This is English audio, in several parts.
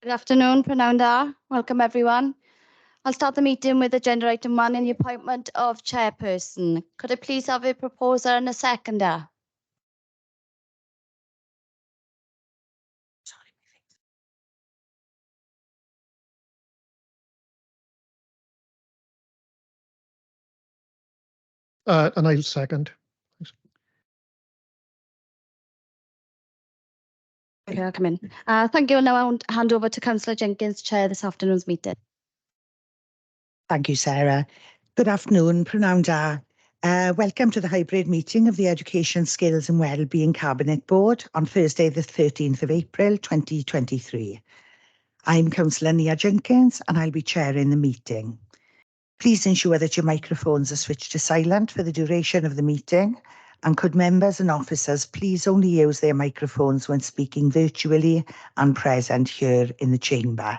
Good afternoon, Pranam Da. Welcome everyone. I'll start the meeting with agenda item 1 and the appointment of chairperson. Could I please have a proposer and a seconder? And I'll second. Okay, I'll come in. Thank you. Now I'll hand over to Councillor Jenkins to chair this afternoon's meeting. Thank you, Sarah. Good afternoon, Pranam Da. Welcome to the hybrid meeting of the Education, Skills and Wellbeing Cabinet Board on Thursday, the 13th of April, 2023. I'm Councillor Neath Jenkins and I'll be chairing the meeting. Please ensure that your microphones are switched to silent for the duration of the meeting, and could members and officers please only use their microphones when speaking virtually and present here in the chamber.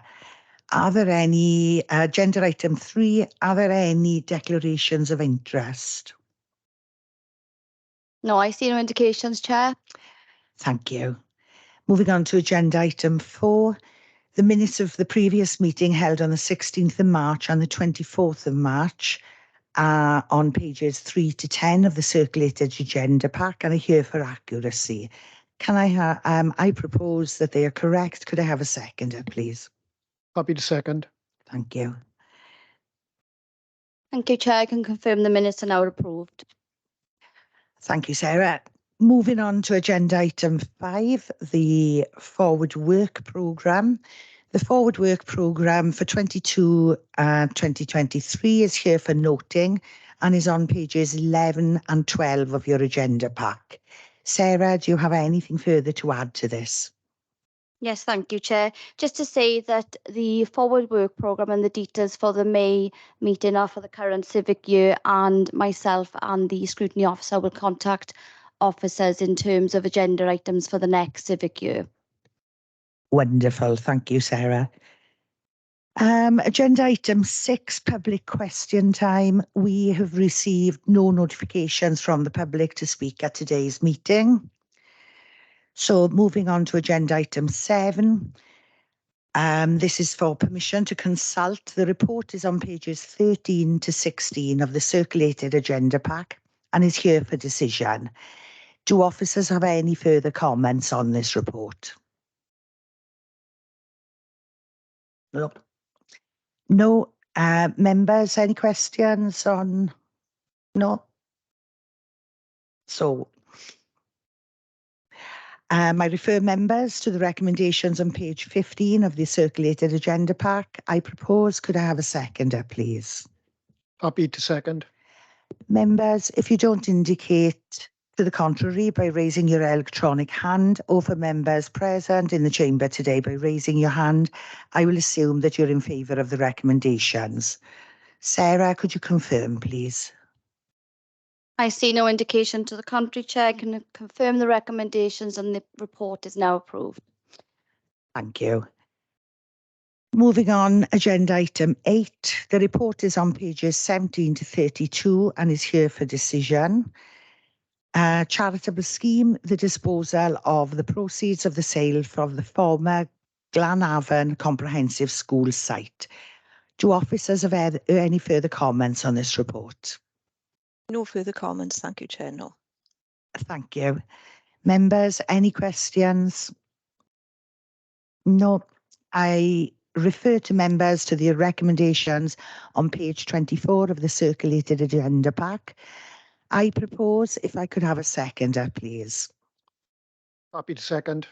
Are there any, agenda item 3, are there any declarations of interest? No, I see no indications, Chair. Thank you. Moving on to agenda item 4, the minutes of the previous meeting held on the 16th of March and the 24th of March are on pages 3 to 10 of the circulated agenda pack and are here for accuracy. Can I propose that they are correct. Could I have a seconder, please? Happy to second. Thank you. Thank you, Chair. I can confirm the minutes are now approved. Thank you, Sarah. Moving on to agenda item 5, the Forward Work Programme. The Forward Work Programme for 2023 is here for noting and is on pages 11 and 12 of your agenda pack. Sarah, do you have anything further to add to this? Yes, thank you, Chair. Just to say that the Forward Work Programme and the details for the May meeting are for the current civic year, and myself and the scrutiny officer will contact officers in terms of agenda items for the next civic year. Wonderful. Thank you, Sarah. Agenda item 6, public question time. We have received no notifications from the public to speak at today's meeting. So moving on to agenda item 7. This is for permission to consult. The report is on pages 13 to 16 of the circulated agenda pack and is here for decision. Do officers have any further comments on this report? No. No. Members, any questions on? No. So I refer members to the recommendations on page 15 of the circulated agenda pack. I propose, could I have a seconder, please? Happy to second. Members, if you don't indicate to the contrary by raising your electronic hand, or for members present in the chamber today by raising your hand, I will assume that you're in favour of the recommendations. Sarah, could you confirm, please? I see no indication to the contrary, Chair. I can confirm the recommendations and the report is now approved. Thank you. Moving on, agenda item 8. The report is on pages 17 to 32 and is here for decision. Charitable scheme, the disposal of the proceeds of the sale from the former Glanavon Comprehensive School site. Do officers have any further comments on this report? No further comments, thank you, Chair. No. Thank you. Members, any questions? No. I refer to members to the recommendations on page 24 of the circulated agenda pack. I propose, if I could have a seconder, please. Happy to second.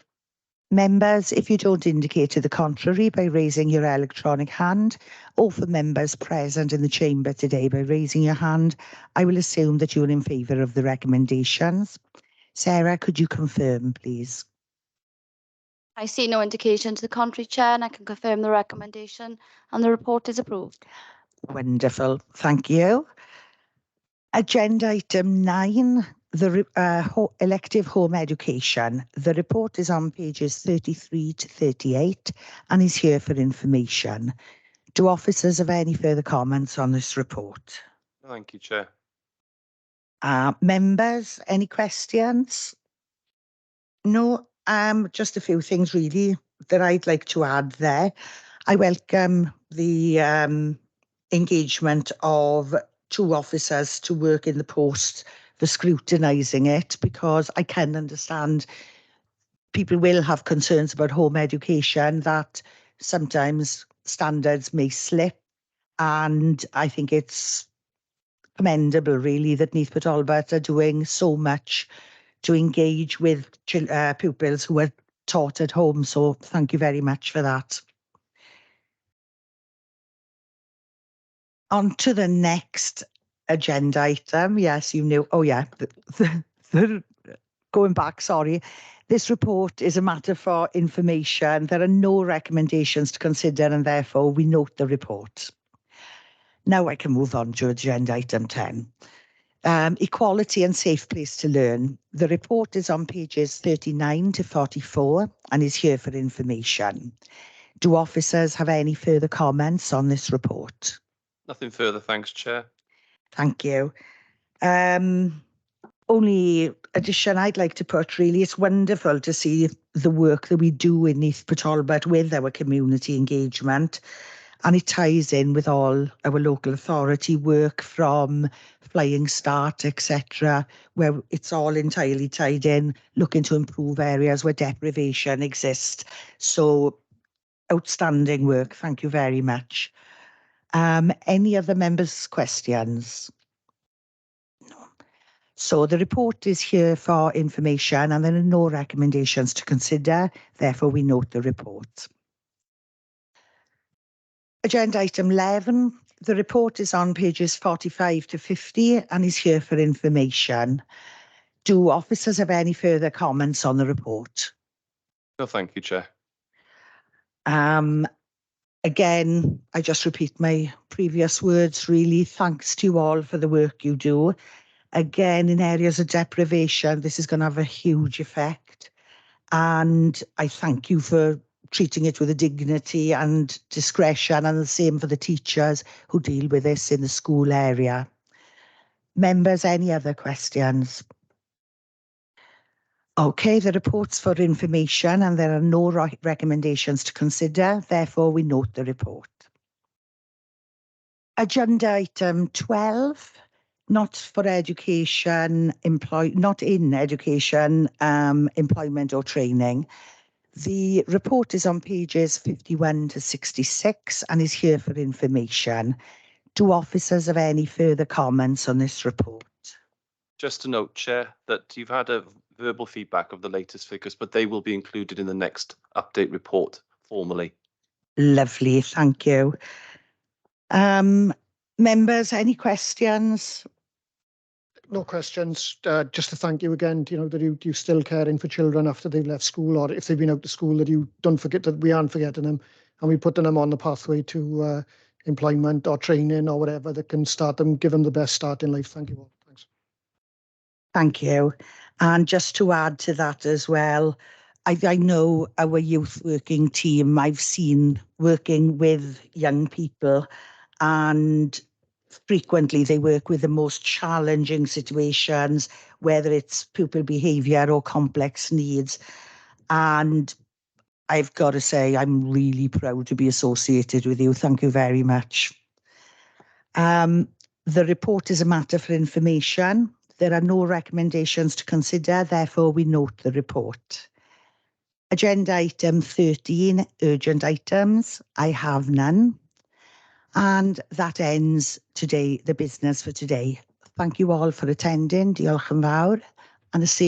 Members, if you don't indicate to the contrary by raising your electronic hand, or for members present in the chamber today by raising your hand, I will assume that you're in favour of the recommendations. Sarah, could you confirm, please? I see no indication to the contrary, Chair, and I can confirm the recommendation and the report is approved. Wonderful, thank you. Agenda item 9, the elective home education. The report is on pages 33 to 38 and is here for information. Do officers have any further comments on this report? Thank you, Chair. Members, any questions? No, just a few things really. that I'd like to add there. I welcome the engagement of 2 officers to work in the post for scrutinising it, because I can understand people will have concerns about home education, that sometimes standards may slip, and I think it's commendable really that Neath and Talbot are doing so much to engage with pupils who are taught at home, so thank you very much for that. On to the next agenda item. Yes, you knew. Oh yeah, going back, sorry. This report is a matter for information. There are no recommendations to consider, and therefore we note the report. Now I can move on to agenda item 10. Equality and safe place to learn. The report is on pages 39 to 44 and is here for information. Do officers have any further comments on this report? Nothing further, thanks, Chair. Thank you. Only addition I'd like to put, really, it's wonderful to see the work that we do in Neath and Talbot with our community engagement, and it ties in with all our local authority work from Flying Start, etc., where it's all entirely tied in, looking to improve areas where deprivation exists. So outstanding work. Thank you very much. Any other members' questions? No. So the report is here for information, and there are no recommendations to consider. Therefore, we note the report. Agenda item 11. The report is on pages 45 to 50 and is here for information. Do officers have any further comments on the report? No, thank you, Chair. Again, I just repeat my previous words, really. Thanks to you all for the work you do. Again, in areas of deprivation, this is going to have a huge effect. And I thank you for treating it with a dignity and discretion, and the same for the teachers who deal with this in the school area. Members, any other questions? Okay, the report's for information and there are no recommendations to consider. Therefore, we note the report. Agenda item 12, not for education, not in education, employment or training. The report is on pages 51 to 66 and is here for information. Do officers have any further comments on this report? Just to note, Chair, that you've had a verbal feedback of the latest figures, but they will be included in the next update report formally. Lovely, thank you. Members, any questions? No questions. Just to thank you again, that you still caring for children after they've left school, or if they've been out to school, that you don't forget that we aren't forgetting them, and we putting them on the pathway to employment or training or whatever that can start them, give them the best start in life. Thank you all. Thanks. Thank you. And just to add to that as well, I know our youth working team, I've seen working with young people, and frequently they work with the most challenging situations, whether it's pupil behaviour or complex needs. And I've got to say, I'm really proud to be associated with you. Thank you very much. The report is a matter for information. There are no recommendations to consider, therefore we note the report. Agenda item 13, urgent items. I have none. And that ends today, the business for today. Thank you all for attending. Diolch yn fawr. And the same